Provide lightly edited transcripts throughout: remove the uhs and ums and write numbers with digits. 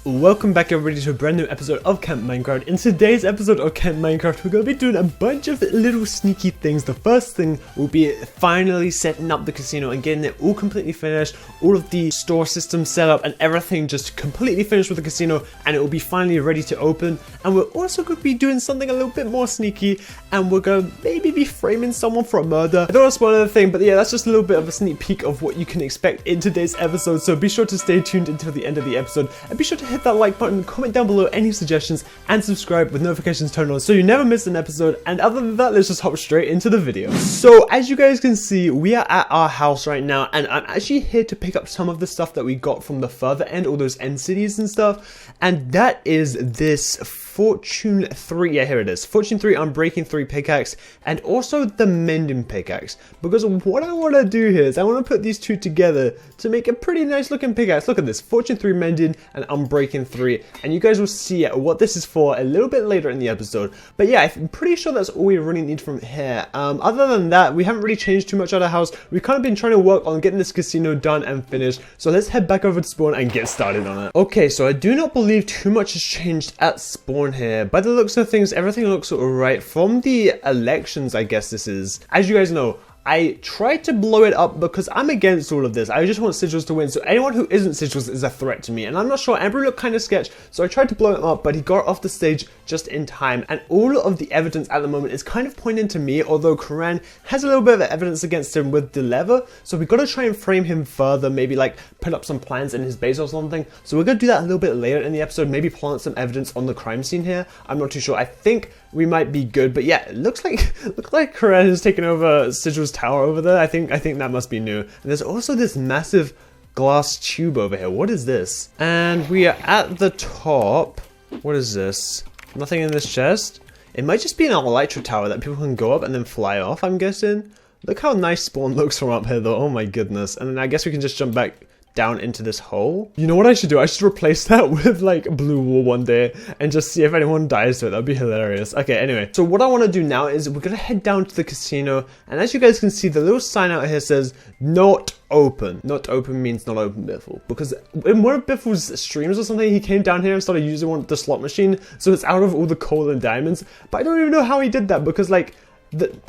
Welcome back everybody to a brand new episode of Camp Minecraft. In today's episode of Camp Minecraft, we're going to be doing a bunch of little sneaky things. The first thing will be finally setting up the casino and getting it all completely finished, all of the store systems set up and everything just completely finished with the casino, and it will be finally ready to open. And we're also going to be doing something a little bit more sneaky, and we're going to maybe be framing someone for a murder. I don't want to spoil anything, but yeah, that's just a little bit of a sneak peek of what you can expect in today's episode. So be sure to stay tuned until the end of the episode, and be sure to hit that like button, comment down below any suggestions, and subscribe with notifications turned on so you never miss an episode. And other than that, let's just hop straight into the video. So as you guys can see, we are at our house right now, and I'm actually here to pick up some of the stuff that we got from the further end, all those end cities and stuff, and that is this Fortune 3, yeah, here it is. Fortune 3 Unbreaking 3 pickaxe, and also the Mending pickaxe. Because what I want to do here is I want to put these two together to make a pretty nice looking pickaxe. Look at this, Fortune 3 Mending and Unbreaking 3. And you guys will see what this is for a little bit later in the episode. But yeah, I'm pretty sure that's all we really need from here. Other than that, we haven't really changed too much at our house. We've kind of been trying to work on getting this casino done and finished. So let's head back over to spawn and get started on it. Okay, so I do not believe too much has changed at spawn here. By the looks of things, everything looks alright. From the elections, I guess this is. As you guys know, I tried to blow it up because I'm against all of this. I just want Sigils to win, so anyone who isn't Sigils is a threat to me. And I'm not sure, Amber looked kind of sketch, so I tried to blow him up, but he got off the stage just in time. And all of the evidence at the moment is kind of pointing to me, although Karan has a little bit of evidence against him with the lever. So we got to try and frame him further, maybe like put up some plans in his base or something. So we're going to do that a little bit later in the episode, maybe plant some evidence on the crime scene here. I'm not too sure. I think we might be good, but yeah, it looks like Karan has taken over Sigil's tower over there. I think that must be new. And there's also this massive glass tube over here. What is this? And we are at the top. What is this? Nothing in this chest. It might just be an elytra tower that people can go up and then fly off, I'm guessing. Look how nice spawn looks from up here though. Oh my goodness. And then I guess we can just jump back down into this hole. You know what I should do? I should replace that with like blue wool one day and just see if anyone dies to it. That'd be hilarious. Okay, anyway, so what I want to do now is we're gonna head down to the casino, and as you guys can see, the little sign out here says not open. Not open means not open Biffle, because in one of Biffle's streams or something, he came down here and started using the slot machine, so it's out of all the coal and diamonds. But I don't even know how he did that, because like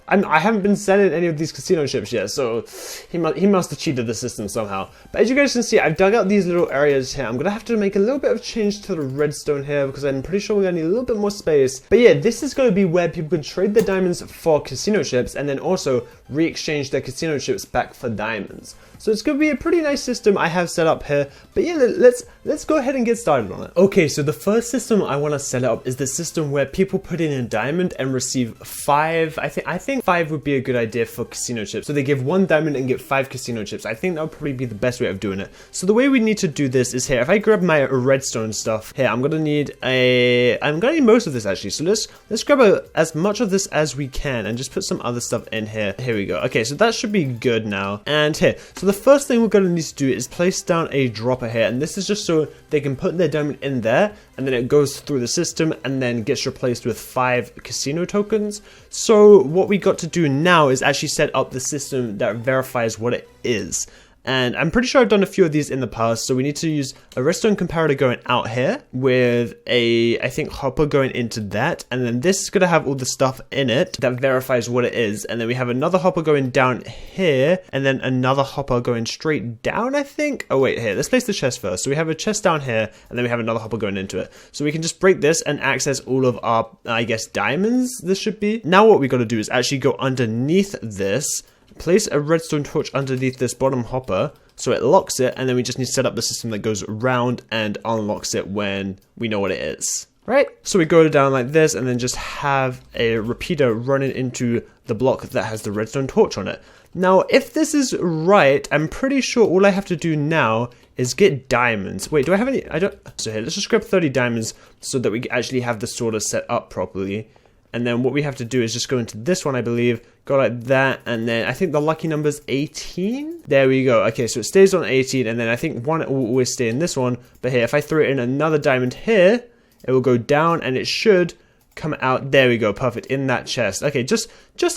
I haven't been selling any of these casino chips yet, so he must have cheated the system somehow. But as you guys can see, I've dug out these little areas here. I'm gonna have to make a little bit of change to the redstone here because I'm pretty sure we're gonna need a little bit more space. But yeah, this is gonna be where people can trade their diamonds for casino chips and then also re-exchange their casino chips back for diamonds. So it's gonna be a pretty nice system I have set up here. But yeah, let's go ahead and get started on it. Okay, so the first system I want to set up is the system where people put in a diamond and receive 5. I think 5 would be a good idea for casino chips. So they give 1 diamond and get 5 casino chips. I think that would probably be the best way of doing it. So the way we need to do this is here. If I grab my redstone stuff here, I'm gonna need most of this actually. So let's grab as much of this as we can and just put some other stuff in here. Here we go. Okay, so that should be good now. And here, so the first thing we're gonna need to do is place down a dropper here, and this is just so they can put their diamond in there, and then it goes through the system and then gets replaced with 5 casino tokens. So what we got to do now is actually set up the system that verifies what it is. And I'm pretty sure I've done a few of these in the past, so we need to use a redstone comparator going out here with a, I think, hopper going into that, and then this is going to have all the stuff in it that verifies what it is, and then we have another hopper going down here, and then another hopper going straight down, I think. Oh wait, here, let's place the chest first. So we have a chest down here, and then we have another hopper going into it. So we can just break this and access all of our, I guess, diamonds, this should be. Now what we got to do is actually go underneath this, place a redstone torch underneath this bottom hopper so it locks it, and then we just need to set up the system that goes around and unlocks it when we know what it is. Right? So we go down like this and then just have a repeater running into the block that has the redstone torch on it. Now, if this is right, I'm pretty sure all I have to do now is get diamonds. Wait, do I have any? I don't. So here, let's just grab 30 diamonds so that we actually have the sorter set up properly. And then what we have to do is just go into this one, I believe, go like that, and then I think the lucky number's 18? There we go. Okay, so it stays on 18, and then I think 1 will always stay in this one. But here, if I throw in another diamond here, it will go down, and it should come out. There we go, perfect, in that chest. Okay, just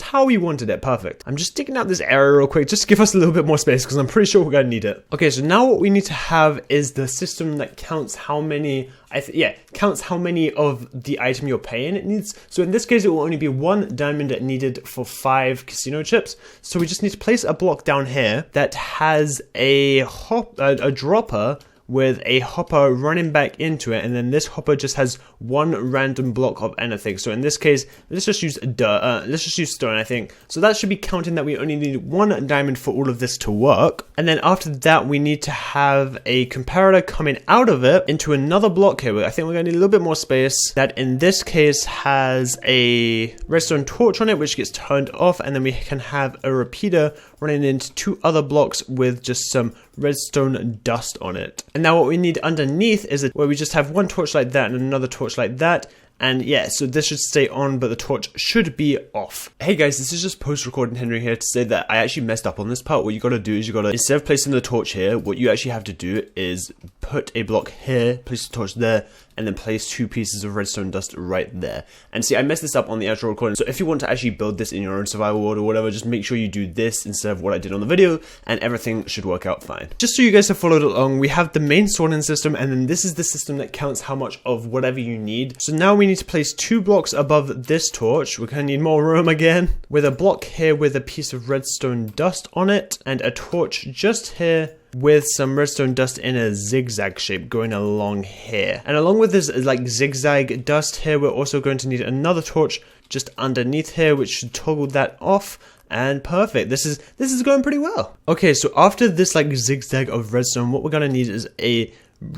how we wanted it, perfect. I'm just digging out this area real quick just to give us a little bit more space because I'm pretty sure we're gonna need it. Okay, so now what we need to have is the system that counts how many, counts how many of the item you're paying it needs. So in this case, it will only be 1 diamond needed for 5 casino chips. So we just need to place a block down here that has a dropper with a hopper running back into it, and then this hopper just has 1 random block of anything. So in this case, let's just use stone, I think. So that should be counting that we only need 1 diamond for all of this to work. And then after that, we need to have a comparator coming out of it into another block here. I think we're gonna need a little bit more space. That in this case has a redstone torch on it, which gets turned off, and then we can have a repeater running into 2 other blocks with just some redstone dust on it. And now what we need underneath is where we just have 1 torch like that and another torch like that. And yeah, so this should stay on, but the torch should be off. Hey guys, this is just post-recording Henry here to say that I actually messed up on this part. What you gotta do is instead of placing the torch here, what you actually have to do is put a block here, place the torch there, and then place 2 pieces of redstone dust right there. And see, I messed this up on the actual recording. So if you want to actually build this in your own survival world or whatever, just make sure you do this instead of what I did on the video, and everything should work out fine. Just so you guys have followed along, we have the main sorting system, and then this is the system that counts how much of whatever you need. So now we need to place 2 blocks above this torch. We're gonna need more room again, with a block here with a piece of redstone dust on it, and a torch just here with some redstone dust in a zigzag shape going along here. And along with this like zigzag dust here, we're also going to need another torch just underneath here, which should toggle that off. And perfect. This is going pretty well. Okay, so after this like zigzag of redstone, what we're gonna need is a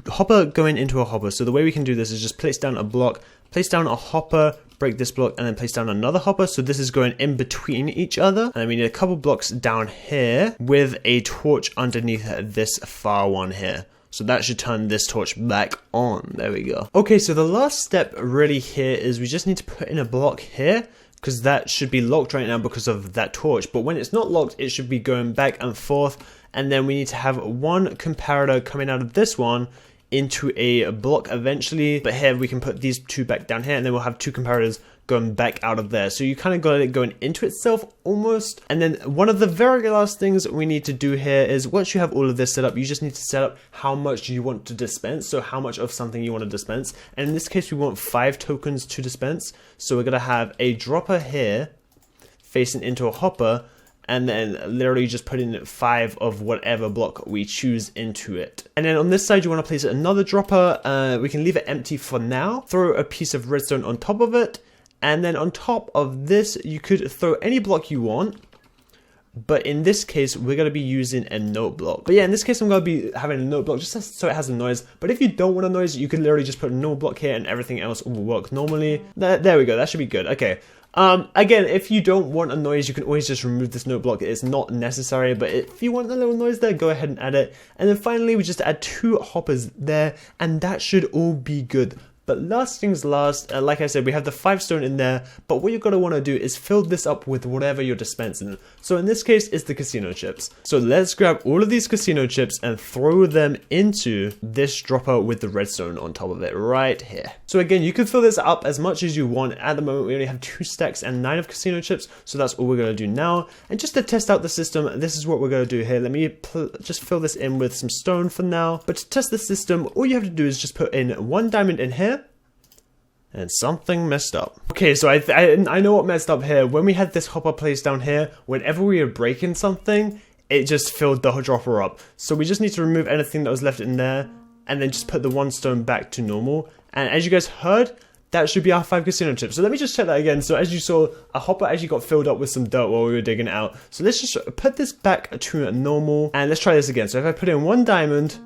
hopper going into a hopper. So the way we can do this is just place down a block, place down a hopper, break this block, and then place down another hopper. So this is going in between each other. And then we need a couple blocks down here with a torch underneath this far one here. So that should turn this torch back on. There we go. Okay, so the last step really here is we just need to put in a block here, because that should be locked right now because of that torch. But when it's not locked, it should be going back and forth. And then we need to have 1 comparator coming out of this one into a block eventually, but here we can put these 2 back down here, and then we'll have 2 comparators going back out of there. So you kind of got it going into itself almost. And then one of the very last things we need to do here is once you have all of this set up, you just need to set up how much you want to dispense. So how much of something you want to dispense. And in this case, we want 5 tokens to dispense. So we're gonna have a dropper here facing into a hopper, and then literally just put in 5 of whatever block we choose into it. And then on this side, you want to place another dropper. We can leave it empty for now. Throw a piece of redstone on top of it. And then on top of this, you could throw any block you want. But in this case, we're going to be using a note block. But yeah, in this case, I'm going to be having a note block just so it has a noise. But if you don't want a noise, you could literally just put a note block here and everything else will work normally. There we go. That should be good. Okay. Again, if you don't want a noise, you can always just remove this note block. It's not necessary, but if you want a little noise there, go ahead and add it. And then finally, we just add 2 hoppers there, and that should all be good. But last things last, like I said, we have the 5 stone in there, but what you're going to want to do is fill this up with whatever you're dispensing. So in this case, it's the casino chips. So let's grab all of these casino chips and throw them into this dropper with the redstone on top of it right here. So again, you can fill this up as much as you want. At the moment, we only have 2 stacks and 9 of casino chips, so that's all we're going to do now. And just to test out the system, this is what we're going to do here. Let me just fill this in with some stone for now. But to test the system, all you have to do is just put in 1 diamond in here, and something messed up. Okay, so I know what messed up here. When we had this hopper placed down here, whenever we were breaking something, it just filled the dropper up. So we just need to remove anything that was left in there, and then just put the 1 stone back to normal. And as you guys heard, that should be our 5 casino chips. So let me just check that again. So as you saw, a hopper actually got filled up with some dirt while we were digging it out. So let's just put this back to normal, and let's try this again. So if I put in 1 diamond,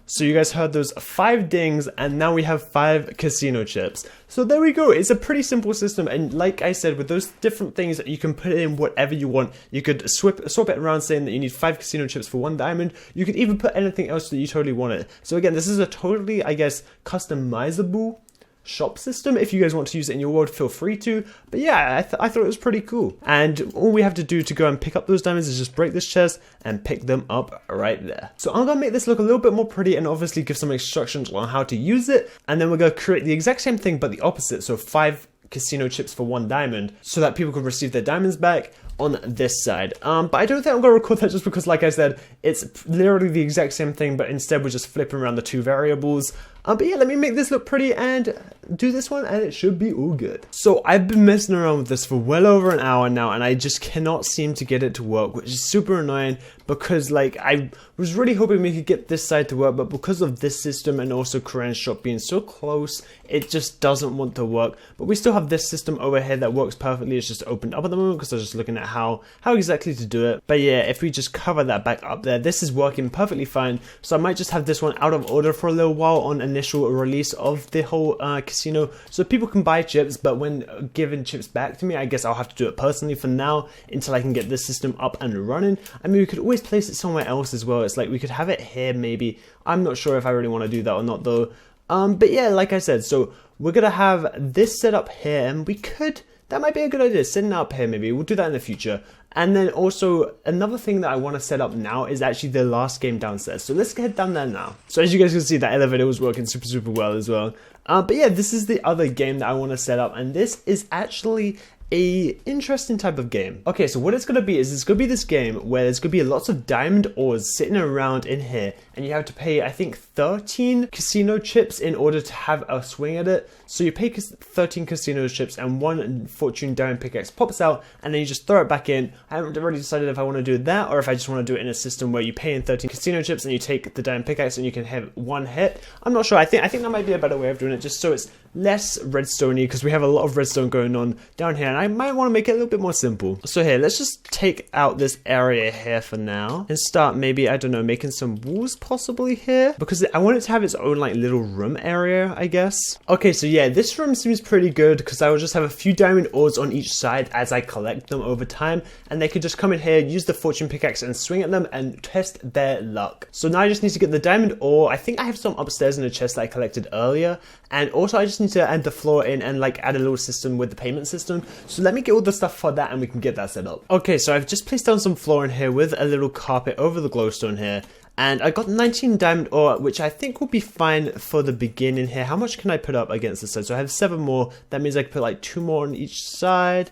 so you guys heard those 5 dings, and now we have 5 casino chips. So there we go. It's a pretty simple system, and like I said, with those different things, you can put in whatever you want. You could swap it around saying that you need 5 casino chips for 1 diamond. You could even put anything else that you totally wanted. So again, this is a totally, I guess, customizable shop system. If you guys want to use it in your world, feel free to. But yeah, I thought it was pretty cool. And all we have to do to go and pick up those diamonds is just break this chest and pick them up right there. So I'm gonna make this look a little bit more pretty and obviously give some instructions on how to use it. And then we're gonna create the exact same thing but the opposite. So 5 casino chips for 1 diamond so that people can receive their diamonds back on this side. But I don't think I'm gonna record that just because, like I said, it's literally the exact same thing, but instead we're just flipping around the 2 variables. But yeah, let me make this look pretty and do this one and it should be all good. So I've been messing around with this for well over an hour now and I just cannot seem to get it to work, which is super annoying because like I was really hoping we could get this side to work, but because of this system and also Korean shop being so close, it just doesn't want to work. But we still have this system over here that works perfectly. It's just opened up at the moment because I was just looking at how exactly to do it. But yeah, if we just cover that back up there, this is working perfectly fine. So I might just have this one out of order for a little while on initial release of the whole casino, so people can buy chips, but when giving chips back to me, I guess I'll have to do it personally for now until I can get this system up and running. I mean, we could always place it somewhere else as well. It's like we could have it here maybe. I'm not sure if I really want to do that or not though. But yeah, like I said, so we're gonna have this set up here and that might be a good idea, setting it up here maybe. We'll do that in the future. And then also another thing that I want to set up now is actually the last game downstairs. So let's head down there now. So as you guys can see, that elevator was working super well as well. But yeah, this is the other game that I want to set up, and this is actually a interesting type of game. Okay, so what it's gonna be is it's gonna be this game where there's gonna be lots of diamond ores sitting around in here, and you have to pay, I think, 13 casino chips in order to have a swing at it. So you pay 13 casino chips and 1 fortune diamond pickaxe pops out, and then you just throw it back in. I haven't really decided if I want to do that or if I just want to do it in a system where you pay in 13 casino chips and you take the diamond pickaxe and you can have 1 hit. I'm not sure. I think that might be a better way of doing it, just so it's less redstone-y, because we have a lot of redstone going on down here, and I might want to make it a little bit more simple. So here, let's just take out this area here for now and start maybe, I don't know, making some walls possibly here, because I want it to have its own like little room area, I guess. Okay, so yeah, this room seems pretty good because I will just have a few diamond ores on each side as I collect them over time, and they could just come in here, use the fortune pickaxe and swing at them and test their luck. So now I just need to get the diamond ore. I think I have some upstairs in the chest that I collected earlier, and also I just need to add the floor in and like add a little system with the payment system. So let me get all the stuff for that and we can get that set up. Okay, so I've just placed down some floor in here with a little carpet over the glowstone here. And I got 19 diamond ore, which I think will be fine for the beginning here. How much can I put up against the side? So I have 7 more. That means I can put like 2 more on each side.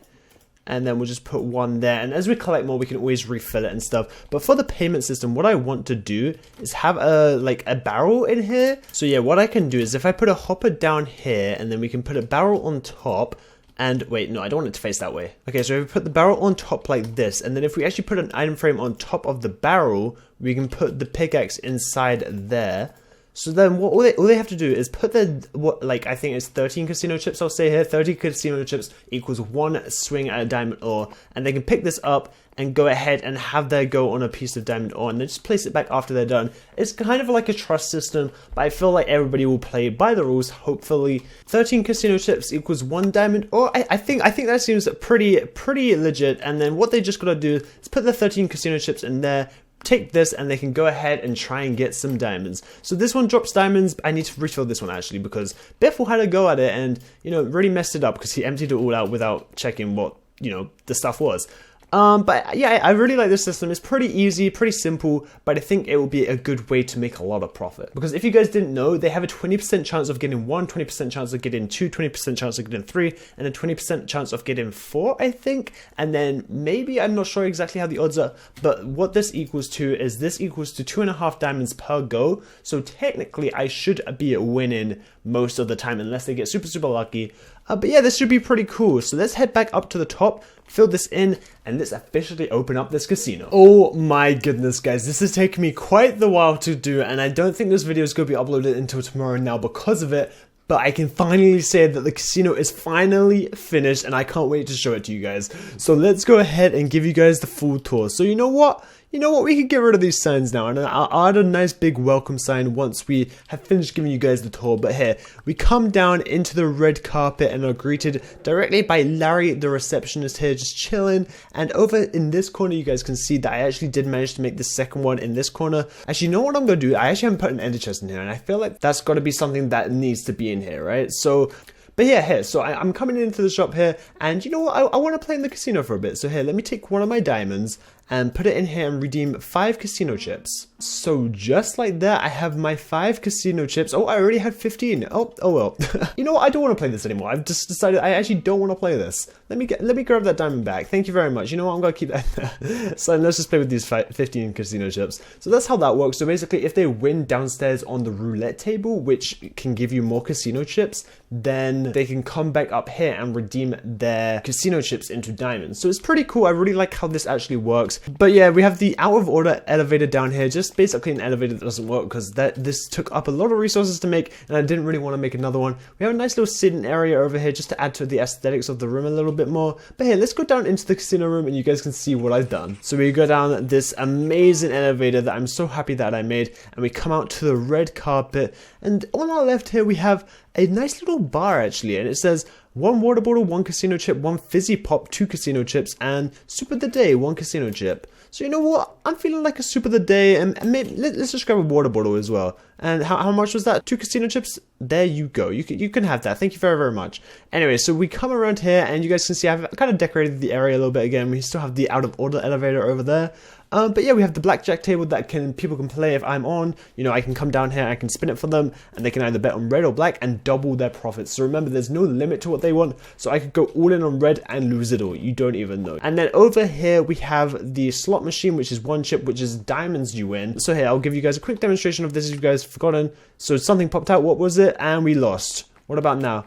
And then we'll just put 1 there. And as we collect more, we can always refill it and stuff. But for the payment system, what I want to do is have a barrel in here. So yeah, what I can do is if I put a hopper down here, and then we can put a barrel on top. And wait, no, I don't want it to face that way. Okay, so if we put the barrel on top like this, and then if we actually put an item frame on top of the barrel, we can put the pickaxe inside there. So then what all they have to do is put I think it's 13 casino chips, I'll say here, 30 casino chips equals 1 swing at a diamond ore, and they can pick this up and go ahead and have their go on a piece of diamond ore, and then just place it back after they're done. It's kind of like a trust system, but I feel like everybody will play by the rules, hopefully. 13 casino chips equals 1 diamond ore. I think that seems pretty legit, and then what they just gotta do is put the 13 casino chips in there, take this, and they can go ahead and try and get some diamonds. So this one drops diamonds. I need to refill this one actually, because Biffle had a go at it and, you know, really messed it up because he emptied it all out without checking what, you know, the stuff was. But yeah, I really like this system. It's pretty easy, pretty simple, but I think it will be a good way to make a lot of profit. Because if you guys didn't know, they have a 20% chance of getting 1, 20% chance of getting 2, 20% chance of getting 3, and a 20% chance of getting 4, I think. And then maybe, I'm not sure exactly how the odds are, but what this equals to is this equals to 2.5 diamonds per go. So technically, I should be winning most of the time unless they get super lucky. But yeah, this should be pretty cool. So let's head back up to the top, fill this in, and let's officially open up this casino. Oh my goodness, guys, this has taken me quite the while to do, and I don't think this video is going to be uploaded until tomorrow now because of it. But I can finally say that the casino is finally finished, and I can't wait to show it to you guys. So let's go ahead and give you guys the full tour. So you know what? you know what, we can get rid of these signs now, and I'll add a nice big welcome sign once we have finished giving you guys the tour. But here, we come down into the red carpet and are greeted directly by Larry, the receptionist here, just chilling. And over in this corner, you guys can see that I actually did manage to make the second one in this corner. Actually, you know what I'm going to do? I actually haven't put an ender chest in here, and I feel like that's got to be something that needs to be in here, right? So... but yeah, here, so I'm coming into the shop here, and you know what, I want to play in the casino for a bit. So here, let me take one of my diamonds and put it in here and redeem 5 casino chips. So just like that, I have my 5 casino chips. Oh, I already had 15. Oh well. You know what, I don't want to play this anymore. I've just decided I actually don't want to play this. Let me grab that diamond back. Thank you very much. You know what, I'm going to keep that there. So let's just play with these 15 casino chips. So that's how that works. So basically, if they win downstairs on the roulette table, which can give you more casino chips, then they can come back up here and redeem their casino chips into diamonds. So it's pretty cool. I really like how this actually works. But yeah, we have the out of order elevator down here, just basically an elevator that doesn't work because this took up a lot of resources to make, and I didn't really want to make another one. We have a nice little sitting area over here just to add to the aesthetics of the room a little bit more. But here, let's go down into the casino room and you guys can see what I've done. So we go down this amazing elevator that I'm so happy that I made, and we come out to the red carpet, and on our left here we have a nice little bar actually, and it says 1 water bottle, 1 casino chip, 1 fizzy pop, 2 casino chips, and soup of the day, 1 casino chip. So you know what, I'm feeling like a soup of the day, and maybe let's just grab a water bottle as well. And how much was that? 2 casino chips? There you go. You can have that. Thank you very, very much. Anyway, so we come around here, and you guys can see I've kind of decorated the area a little bit again. We still have the out of order elevator over there. But yeah, we have the blackjack table that people can play if I'm on. You know, I can come down here, I can spin it for them, and they can either bet on red or black and double their profits. So remember, there's no limit to what they want. So I could go all in on red and lose it all. You don't even know. And then over here, we have the slot machine, which is 1 chip, which is diamonds you win. So here, I'll give you guys a quick demonstration of this if you guys have forgotten. So something popped out. What was it? And we lost. What about now?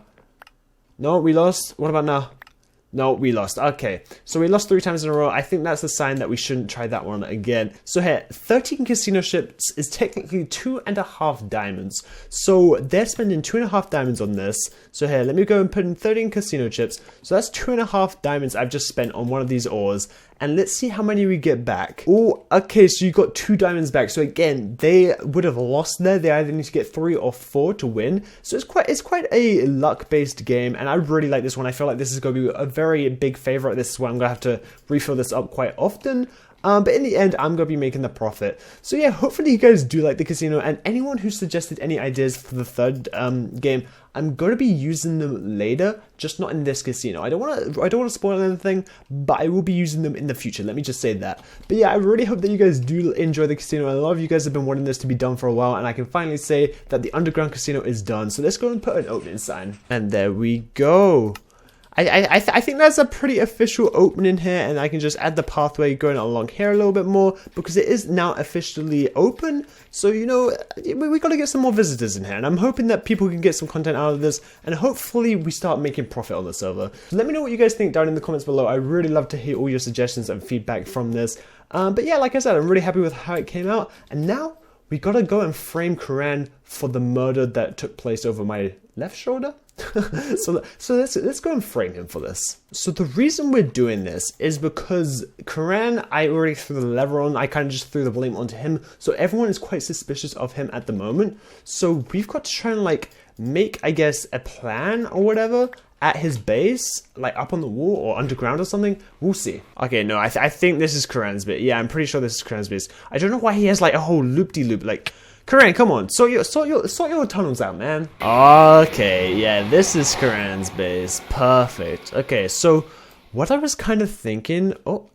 No, we lost. What about now? No, we lost. Okay, so we lost 3 times in a row. I think that's a sign that we shouldn't try that one again. So here, 13 casino chips is technically 2.5 diamonds. So they're spending 2.5 diamonds on this. So here, let me go and put in 13 casino chips. So that's 2.5 diamonds I've just spent on one of these ores. And let's see how many we get back. Oh, okay, so you got 2 diamonds back. So again, they would have lost there. They either need to get 3 or 4 to win. So it's quite a luck-based game, and I really like this one. I feel like this is going to be a very big favorite. This is why I'm going to have to refill this up quite often. But in the end, I'm going to be making the profit. So yeah, hopefully you guys do like the casino, and anyone who suggested any ideas for the third game, I'm going to be using them later, just not in this casino. I don't want to spoil anything, but I will be using them in the future. Let me just say that. But yeah, I really hope that you guys do enjoy the casino. A lot of you guys have been wanting this to be done for a while, and I can finally say that the underground casino is done. So let's go and put an opening sign. And there we go. I think that's a pretty official opening here, and I can just add the pathway going along here a little bit more because it is now officially open. So, you know, we got to get some more visitors in here, and I'm hoping that people can get some content out of this, and hopefully we start making profit on the server. So let me know what you guys think down in the comments below. I really love to hear all your suggestions and feedback from this. But yeah, like I said, I'm really happy with how it came out, and now we got to go and frame Karan for the murder that took place over my left shoulder. so let's go and frame him for this. So the reason we're doing this is because Karan, I already threw the lever on. I kind of just threw the blame onto him. So everyone is quite suspicious of him at the moment. So we've got to try and like make, I guess, a plan or whatever at his base, like up on the wall or underground or something. We'll see. Okay, no, I think this is Karan's bit. Yeah, I'm pretty sure this is Karan's base. I don't know why he has like a whole loop-de-loop. Like, Karan, come on, sort your tunnels out, man. Okay, yeah, this is Karan's base. Perfect. Okay, so what I was kind of thinking. Oh,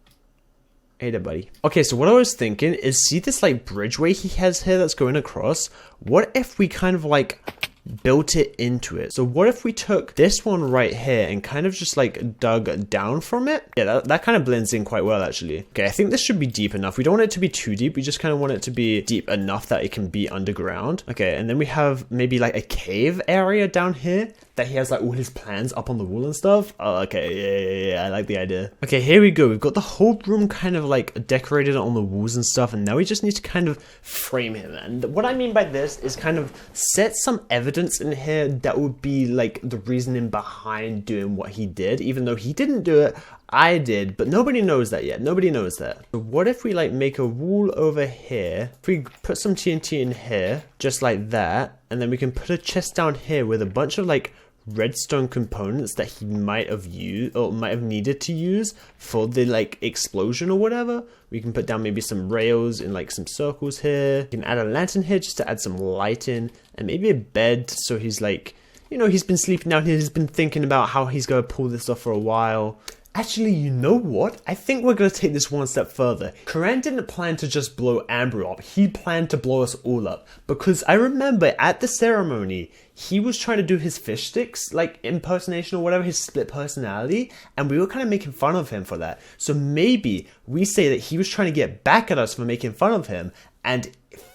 hey there, buddy. Okay, so what I was thinking is, see this like bridgeway he has here that's going across? What if we kind of like built it into it? So what if we took this one right here and kind of just like dug down from it? Yeah, that kind of blends in quite well actually. Okay, I think this should be deep enough. We don't want it to be too deep. We just kind of want it to be deep enough that it can be underground. Okay, and then we have maybe like a cave area down here that he has like all his plans up on the wall and stuff. Oh, okay, yeah, I like the idea. Okay, here we go. We've got the whole room kind of like decorated on the walls and stuff, and now we just need to kind of frame him. And what I mean by this is kind of set some evidence in here that would be like the reasoning behind doing what he did. Even though he didn't do it, I did, but nobody knows that yet. Nobody knows that. So what if we like make a wall over here? If we put some TNT in here, just like that, and then we can put a chest down here with a bunch of like redstone components that he might have used or might have needed to use for the like explosion or whatever. We can put down maybe some rails in like some circles here. We can add a lantern here just to add some light in, and maybe a bed so he's like, you know, he's been sleeping down here, he's been thinking about how he's gonna pull this off for a while. Actually, you know what? I think we're going to take this one step further. Karan didn't plan to just blow Amber up. He planned to blow us all up. Because I remember at the ceremony, he was trying to do his fish sticks, like impersonation or whatever, his split personality. And we were kind of making fun of him for that. So maybe we say that he was trying to get back at us for making fun of him. And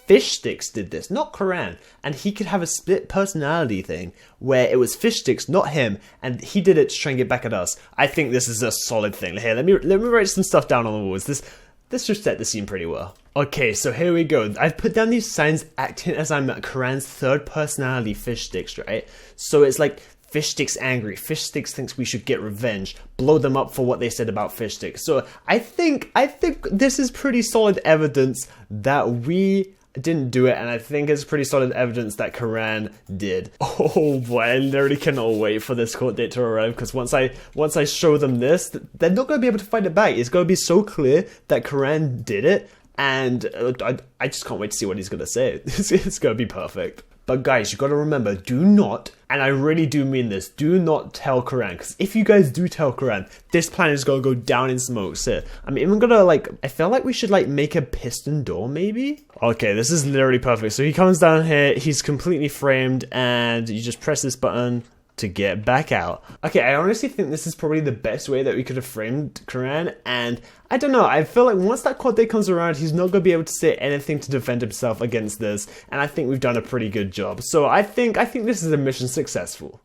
Fish Sticks did this, not Karan, and he could have a split personality thing where it was Fish Sticks, not him, and he did it to try and get back at us. I think this is a solid thing. Here, let me write some stuff down on the walls. This should set the scene pretty well. Okay, so here we go. I've put down these signs acting as I'm Karan's third personality, Fish Sticks, right? So it's like Fish Sticks angry. Fish Sticks thinks we should get revenge. Blow them up for what they said about Fish Sticks. So I think this is pretty solid evidence that we didn't do it, and I think it's pretty solid evidence that Karan did. Oh boy, I literally cannot wait for this court date to arrive, because once I show them this, they're not going to be able to fight it back. It's going to be so clear that Karan did it, and I just can't wait to see what he's going to say. It's going to be perfect. But guys, you got to remember, do not, and I really do mean this, do not tell Karan, because if you guys do tell Karan, this plan is going to go down in smoke. So I'm even going to like, I feel like we should like make a piston door maybe? Okay, this is literally perfect. So he comes down here, he's completely framed, and you just press this button to get back out. Okay, I honestly think this is probably the best way that we could have framed Karan, and I don't know, I feel like once that court date comes around, he's not going to be able to say anything to defend himself against this, and I think we've done a pretty good job. So I think this is a mission successful.